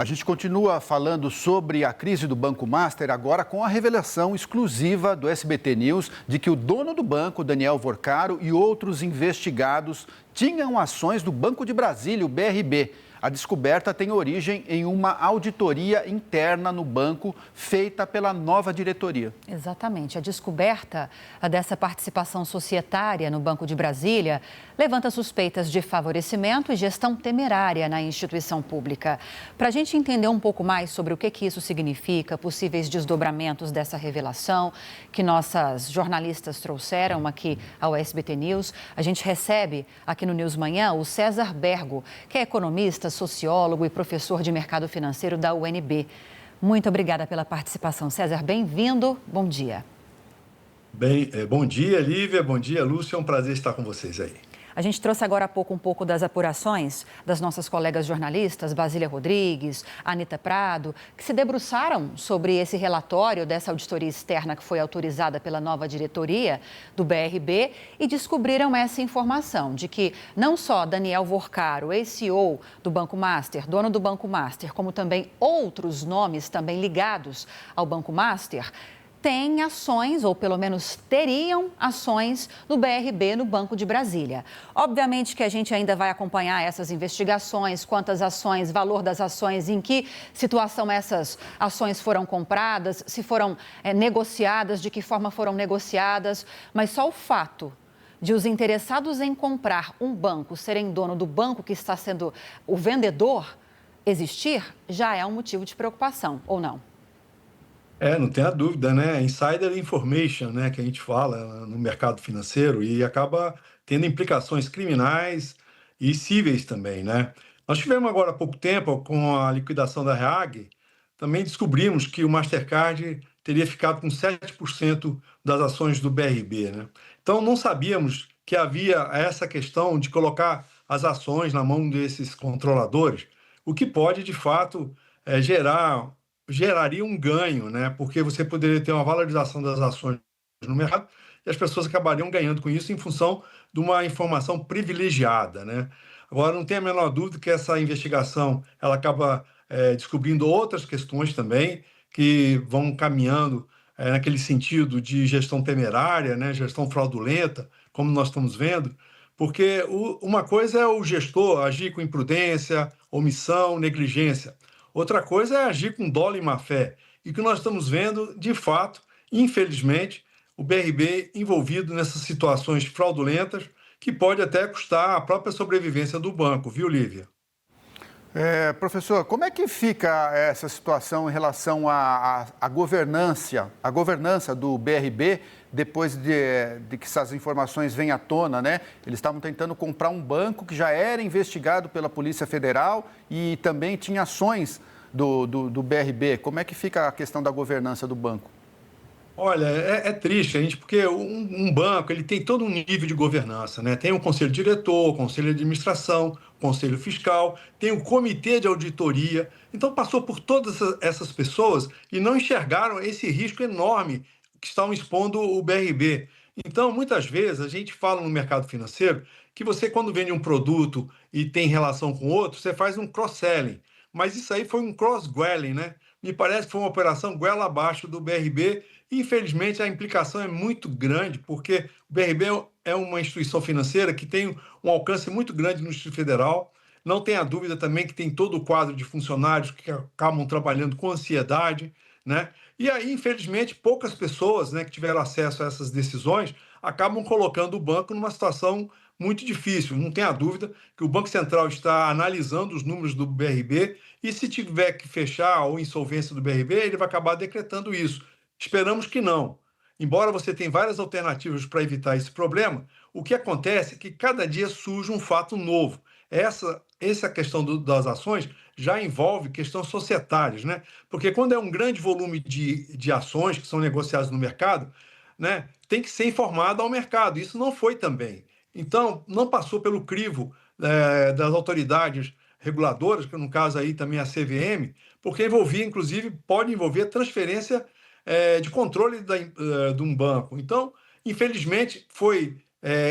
A gente continua falando sobre a crise do Banco Master, agora com a revelação exclusiva do SBT News de que o dono do banco, Daniel Vorcaro, e outros investigados tinham ações do Banco de Brasília, o BRB. A descoberta tem origem em uma auditoria interna no banco feita pela nova diretoria. Exatamente. A descoberta dessa participação societária no Banco de Brasília levanta suspeitas de favorecimento e gestão temerária na instituição pública. Para a gente entender um pouco mais sobre o que isso significa, possíveis desdobramentos dessa revelação que nossas jornalistas trouxeram aqui ao SBT News, a gente recebe aqui no News Manhã o César Bergo, que é economista, sociólogo e professor de mercado financeiro da UNB. Muito obrigada pela participação, César. Bem-vindo. Bom dia. Bom dia, Lívia. Bom dia, Lúcia. É um prazer estar com vocês aí. A gente trouxe agora há pouco um pouco das apurações das nossas colegas jornalistas, Basília Rodrigues, Anita Prado, que se debruçaram sobre esse relatório dessa auditoria externa que foi autorizada pela nova diretoria do BRB e descobriram essa informação de que não só Daniel Vorcaro, ex-CEO do Banco Master, dono do Banco Master, como também outros nomes também ligados ao Banco Master, têm ações, ou pelo menos teriam ações, no BRB, no Banco de Brasília. Obviamente que a gente ainda vai acompanhar essas investigações, quantas ações, valor das ações, em que situação essas ações foram compradas, se foram negociadas, de que forma foram negociadas, mas só o fato de os interessados em comprar um banco serem dono do banco que está sendo o vendedor existir, já é um motivo de preocupação, ou não? Não tenha dúvida, né? Insider information, né, que a gente fala no mercado financeiro e acaba tendo implicações criminais e cíveis também, né? Nós tivemos agora há pouco tempo, com a liquidação da Reag, também descobrimos que o Mastercard teria ficado com 7% das ações do BRB, né? Então, não sabíamos que havia essa questão de colocar as ações na mão desses controladores, o que pode, de fato, geraria um ganho, né? Porque você poderia ter uma valorização das ações no mercado e as pessoas acabariam ganhando com isso em função de uma informação privilegiada, né? Agora, não tem a menor dúvida que essa investigação ela acaba descobrindo outras questões também que vão caminhando naquele sentido de gestão temerária, né? Gestão fraudulenta, como nós estamos vendo, porque uma coisa é o gestor agir com imprudência, omissão, negligência. Outra coisa é agir com dolo e má-fé. E o que nós estamos vendo, de fato, infelizmente, o BRB envolvido nessas situações fraudulentas, que pode até custar a própria sobrevivência do banco, viu, Lívia? Professor, como é que fica essa situação em relação à governança do BRB depois de que essas informações venham à tona, né? Eles estavam tentando comprar um banco que já era investigado pela Polícia Federal e também tinha ações do BRB. Como é que fica a questão da governança do banco? Olha, é triste, gente, porque um banco ele tem todo um nível de governança, né? Tem o conselho diretor, o conselho de administração, o conselho fiscal, tem o comitê de auditoria. Então, passou por todas essas pessoas e não enxergaram esse risco enorme que estão expondo o BRB. Então, muitas vezes, a gente fala no mercado financeiro que você, quando vende um produto e tem relação com outro, você faz um cross-selling. Mas isso aí foi um cross-gwelling, né? Me parece que foi uma operação goela abaixo do BRB. Infelizmente, a implicação é muito grande, porque o BRB é uma instituição financeira que tem um alcance muito grande no Distrito Federal. Não tenha dúvida também que tem todo o quadro de funcionários que acabam trabalhando com ansiedade, né? E aí, infelizmente, poucas pessoas, né, que tiveram acesso a essas decisões acabam colocando o banco numa situação muito difícil. Não tenha dúvida que o Banco Central está analisando os números do BRB e, se tiver que fechar ou insolvência do BRB, ele vai acabar decretando isso. Esperamos que não. Embora você tenha várias alternativas para evitar esse problema, o que acontece é que cada dia surge um fato novo. Essa questão das ações já envolve questões societárias, né? Porque quando é um grande volume de ações que são negociadas no mercado, né, tem que ser informado ao mercado. Isso não foi também. Então, não passou pelo crivo das autoridades reguladoras, que no caso aí também a CVM, porque envolvia, inclusive, pode envolver transferência de controle de um banco. Então, infelizmente, foi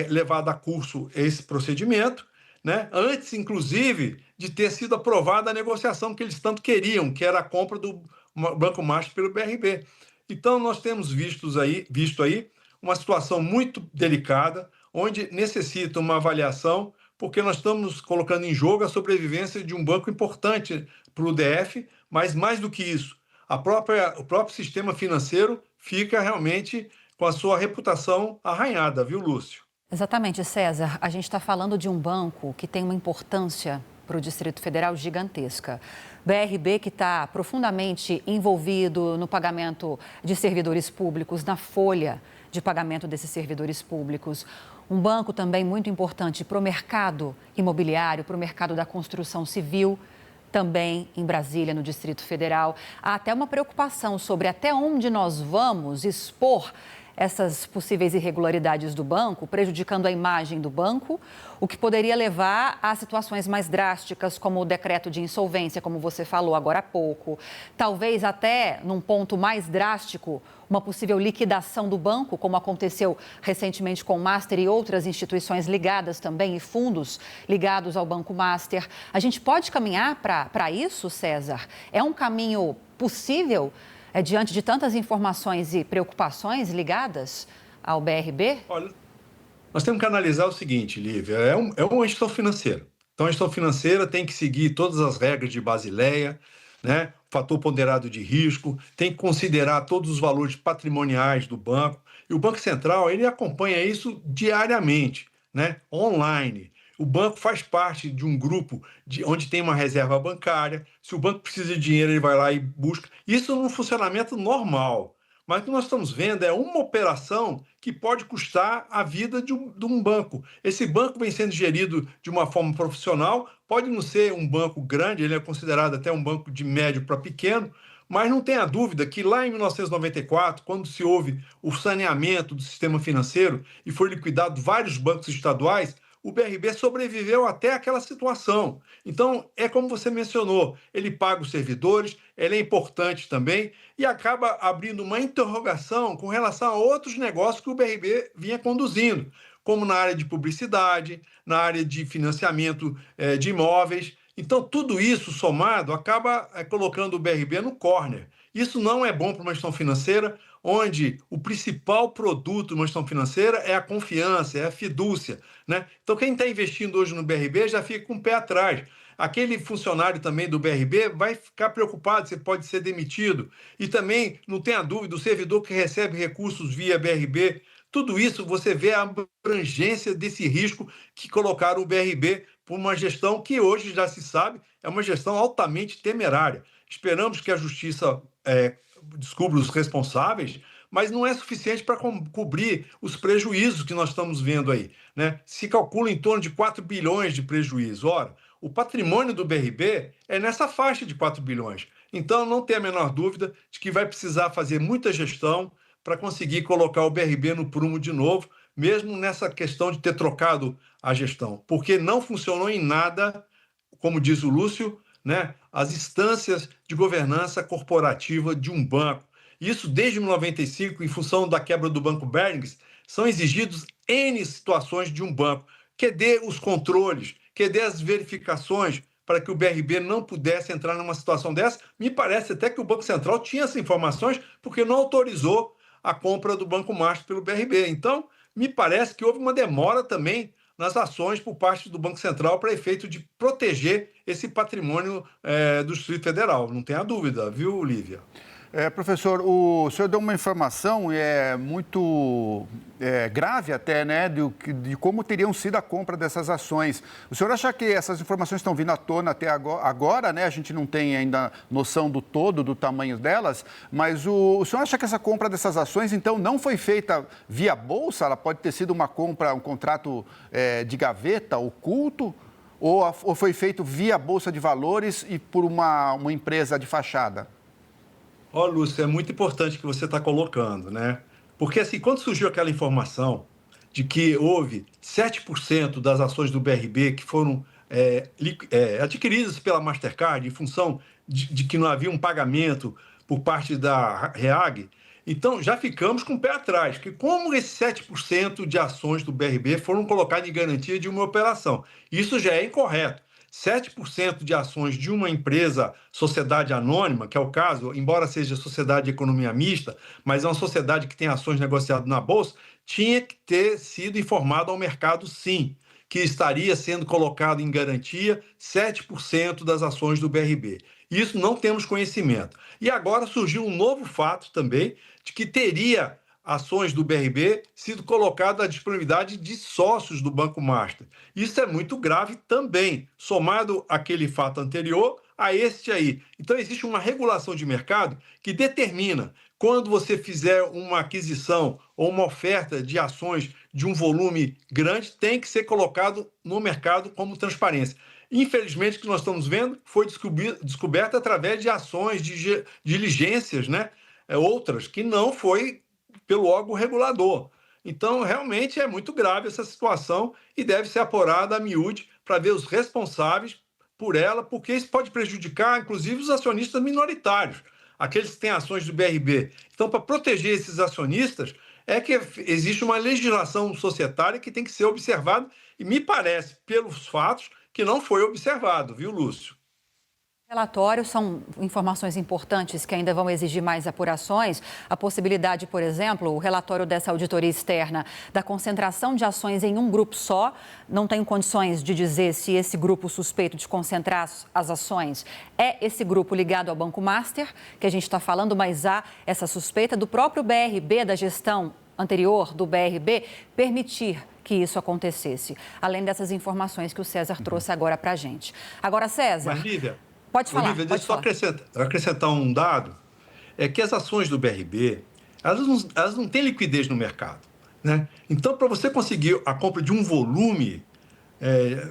levado a curso esse procedimento, né? Antes, inclusive, de ter sido aprovada a negociação que eles tanto queriam, que era a compra do Banco Master pelo BRB. Então, nós temos visto aí uma situação muito delicada, onde necessita uma avaliação, porque nós estamos colocando em jogo a sobrevivência de um banco importante para o DF, mas mais do que isso, o próprio sistema financeiro fica realmente com a sua reputação arranhada, viu, Lúcio? Exatamente, César. A gente está falando de um banco que tem uma importância para o Distrito Federal gigantesca. BRB que está profundamente envolvido no pagamento de servidores públicos, na folha de pagamento desses servidores públicos. Um banco também muito importante para o mercado imobiliário, para o mercado da construção civil, também em Brasília, no Distrito Federal. Há até uma preocupação sobre até onde nós vamos expor essas possíveis irregularidades do banco, prejudicando a imagem do banco, o que poderia levar a situações mais drásticas, como o decreto de insolvência, como você falou agora há pouco. Talvez até, num ponto mais drástico, uma possível liquidação do banco, como aconteceu recentemente com o Master e outras instituições ligadas também, e fundos ligados ao Banco Master. A gente pode caminhar para isso, César? É um caminho possível? Diante de tantas informações e preocupações ligadas ao BRB? Olha, nós temos que analisar o seguinte, Lívia, é uma gestão financeira. Então, a gestão financeira tem que seguir todas as regras de Basileia, né? Fator ponderado de risco, tem que considerar todos os valores patrimoniais do banco. E o Banco Central, ele acompanha isso diariamente, né? Online. O banco faz parte de um grupo onde tem uma reserva bancária. Se o banco precisa de dinheiro, ele vai lá e busca. Isso num funcionamento normal. Mas o que nós estamos vendo é uma operação que pode custar a vida de um banco. Esse banco vem sendo gerido de uma forma profissional, pode não ser um banco grande, ele é considerado até um banco de médio para pequeno, mas não tenha dúvida que lá em 1994, quando se houve o saneamento do sistema financeiro e foi liquidado vários bancos estaduais, o BRB sobreviveu até aquela situação. Então, é como você mencionou, ele paga os servidores, ele é importante também e acaba abrindo uma interrogação com relação a outros negócios que o BRB vinha conduzindo, como na área de publicidade, na área de financiamento de imóveis. Então, tudo isso somado acaba colocando o BRB no corner. Isso não é bom para uma gestão financeira, onde o principal produto de uma gestão financeira é a confiança, é a fidúcia, né? Então, quem está investindo hoje no BRB já fica com o pé atrás. Aquele funcionário também do BRB vai ficar preocupado se pode ser demitido. E também, não tenha dúvida, o servidor que recebe recursos via BRB, tudo isso você vê a abrangência desse risco que colocaram o BRB por uma gestão que hoje já se sabe é uma gestão altamente temerária. Esperamos que a Justiça descubra os responsáveis, mas não é suficiente para cobrir os prejuízos que nós estamos vendo aí, né? Se calcula em torno de 4 bilhões de prejuízo. Ora, o patrimônio do BRB é nessa faixa de 4 bilhões. Então, não tem a menor dúvida de que vai precisar fazer muita gestão para conseguir colocar o BRB no prumo de novo, mesmo nessa questão de ter trocado a gestão, porque não funcionou em nada, como diz o Lúcio, né, as instâncias de governança corporativa de um banco. Isso desde 1995, em função da quebra do Banco Barings, são exigidos N situações de um banco. Cadê os controles? Cadê as verificações para que o BRB não pudesse entrar numa situação dessa? Me parece até que o Banco Central tinha essas informações porque não autorizou a compra do Banco Master pelo BRB. Então, me parece que houve uma demora também nas ações por parte do Banco Central para efeito de proteger esse patrimônio do Distrito Federal. Não tenha dúvida, viu, Lívia? Professor, o senhor deu uma informação muito grave até, né, de como teriam sido a compra dessas ações. O senhor acha que essas informações estão vindo à tona até agora, né? A gente não tem ainda noção do todo, do tamanho delas, mas o senhor acha que essa compra dessas ações, então, não foi feita via bolsa? Ela pode ter sido uma compra, um contrato de gaveta, oculto? Ou foi feito via Bolsa de Valores e por uma empresa de fachada? Lúcio, é muito importante que você está colocando, né? Porque, assim, quando surgiu aquela informação de que houve 7% das ações do BRB que foram adquiridas pela Mastercard em função de que não havia um pagamento por parte da REAG, Então, já ficamos com o pé atrás, que como esses 7% de ações do BRB foram colocadas em garantia de uma operação? Isso já é incorreto. 7% de ações de uma empresa, sociedade anônima, que é o caso, embora seja sociedade de economia mista, mas é uma sociedade que tem ações negociadas na Bolsa, tinha que ter sido informado ao mercado, sim, que estaria sendo colocado em garantia 7% das ações do BRB. Isso não temos conhecimento. E agora surgiu um novo fato também, de que teria ações do BRB sido colocadas à disponibilidade de sócios do Banco Master. Isso é muito grave também, somado àquele fato anterior a este aí. Então, existe uma regulação de mercado que determina quando você fizer uma aquisição ou uma oferta de ações de um volume grande, tem que ser colocado no mercado como transparência. Infelizmente, o que nós estamos vendo foi descoberto através de ações, de diligências, né? Outras, que não foi pelo órgão regulador. Então, realmente é muito grave essa situação e deve ser apurada a miúde para ver os responsáveis por ela, porque isso pode prejudicar, inclusive, os acionistas minoritários, aqueles que têm ações do BRB. Então, para proteger esses acionistas, é que existe uma legislação societária que tem que ser observada e me parece, pelos fatos, que não foi observado, viu, Lúcio? Relatórios são informações importantes que ainda vão exigir mais apurações. A possibilidade, por exemplo, o relatório dessa auditoria externa da concentração de ações em um grupo só. Não tenho condições de dizer se esse grupo suspeito de concentrar as ações é esse grupo ligado ao Banco Master, que a gente está falando, mas há essa suspeita do próprio BRB, da gestão anterior do BRB, permitir que isso acontecesse. Além dessas informações que o César trouxe agora para a gente. Agora, César... Mas, Lívia, pode falar. Lívia, deixa eu só acrescentar um dado, é que as ações do BRB, elas não têm liquidez no mercado, né? Então, para você conseguir a compra de um volume,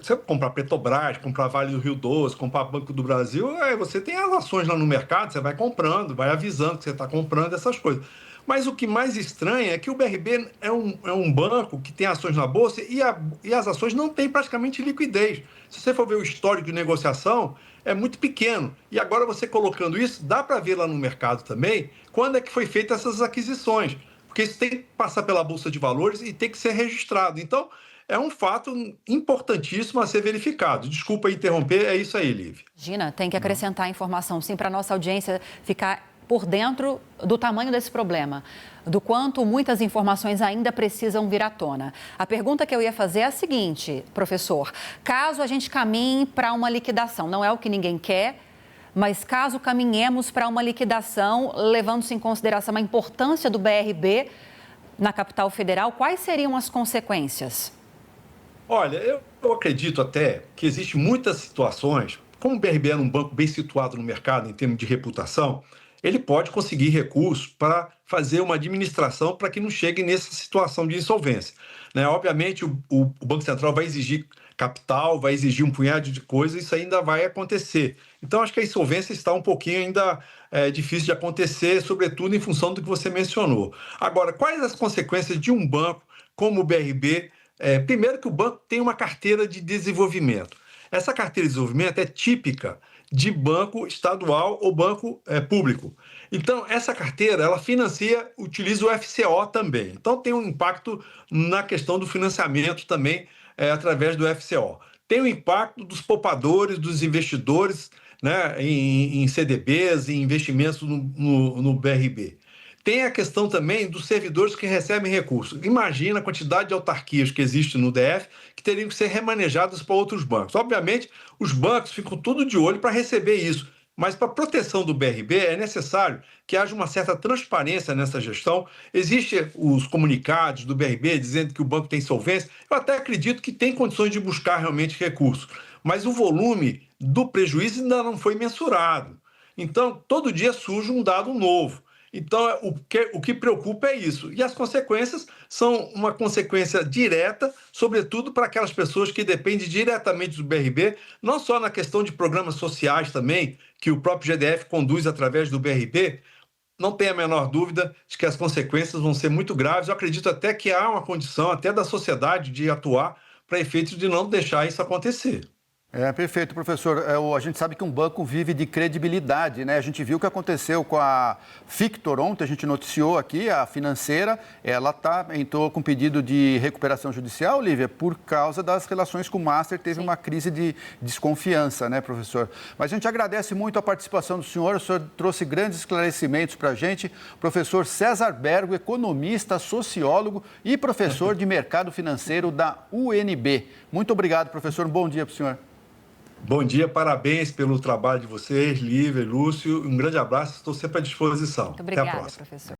você comprar Petrobras, comprar Vale do Rio Doce, comprar Banco do Brasil, você tem as ações lá no mercado, você vai comprando, vai avisando que você está comprando essas coisas. Mas o que mais estranha é que o BRB é um banco que tem ações na Bolsa e as ações não têm praticamente liquidez. Se você for ver o histórico de negociação, é muito pequeno. E agora você colocando isso, dá para ver lá no mercado também quando é que foi feita essas aquisições. Porque isso tem que passar pela Bolsa de Valores e tem que ser registrado. Então, é um fato importantíssimo a ser verificado. Desculpa interromper, é isso aí, Lívia. Gina, tem que acrescentar a informação, sim, para a nossa audiência ficar por dentro do tamanho desse problema, do quanto muitas informações ainda precisam vir à tona. A pergunta que eu ia fazer é a seguinte, professor: caso a gente caminhe para uma liquidação, não é o que ninguém quer, mas caso caminhemos para uma liquidação, levando-se em consideração a importância do BRB na capital federal, quais seriam as consequências? Olha, eu acredito até que existem muitas situações, como o BRB é um banco bem situado no mercado em termos de reputação, ele pode conseguir recursos para fazer uma administração para que não chegue nessa situação de insolvência, né? Obviamente, o Banco Central vai exigir capital, vai exigir um punhado de coisas, isso ainda vai acontecer. Então, acho que a insolvência está um pouquinho ainda difícil de acontecer, sobretudo em função do que você mencionou. Agora, quais as consequências de um banco como o BRB? Primeiro que o banco tem uma carteira de desenvolvimento. Essa carteira de desenvolvimento é típica de banco estadual ou banco público. Então, essa carteira, ela utiliza o FCO também. Então, tem um impacto na questão do financiamento também através do FCO. Tem o impacto dos poupadores, dos investidores, né, em CDBs, em investimentos no BRB. Tem a questão também dos servidores que recebem recursos. Imagina a quantidade de autarquias que existe no DF que teriam que ser remanejadas para outros bancos. Obviamente, os bancos ficam tudo de olho para receber isso, mas para a proteção do BRB é necessário que haja uma certa transparência nessa gestão. Existem os comunicados do BRB dizendo que o banco tem solvência. Eu até acredito que tem condições de buscar realmente recursos, mas o volume do prejuízo ainda não foi mensurado. Então, todo dia surge um dado novo. Então, o que preocupa é isso. E as consequências são uma consequência direta, sobretudo para aquelas pessoas que dependem diretamente do BRB, não só na questão de programas sociais também, que o próprio GDF conduz através do BRB. Não tem a menor dúvida de que as consequências vão ser muito graves. Eu acredito até que há uma condição, até da sociedade, de atuar para efeitos de não deixar isso acontecer. Perfeito, professor. A gente sabe que um banco vive de credibilidade, né? A gente viu o que aconteceu com a Victor ontem, a gente noticiou aqui, a financeira, ela entrou com pedido de recuperação judicial, Lívia, por causa das relações com o Master, teve uma crise de desconfiança, né, professor? Mas a gente agradece muito a participação do senhor, o senhor trouxe grandes esclarecimentos para a gente. Professor César Bergo, economista, sociólogo e professor de mercado financeiro da UNB. Muito obrigado, professor. Um bom dia para o senhor. Bom dia, parabéns pelo trabalho de vocês, Lívia e Lúcio. Um grande abraço, estou sempre à disposição. Muito obrigada, Até a próxima. professor.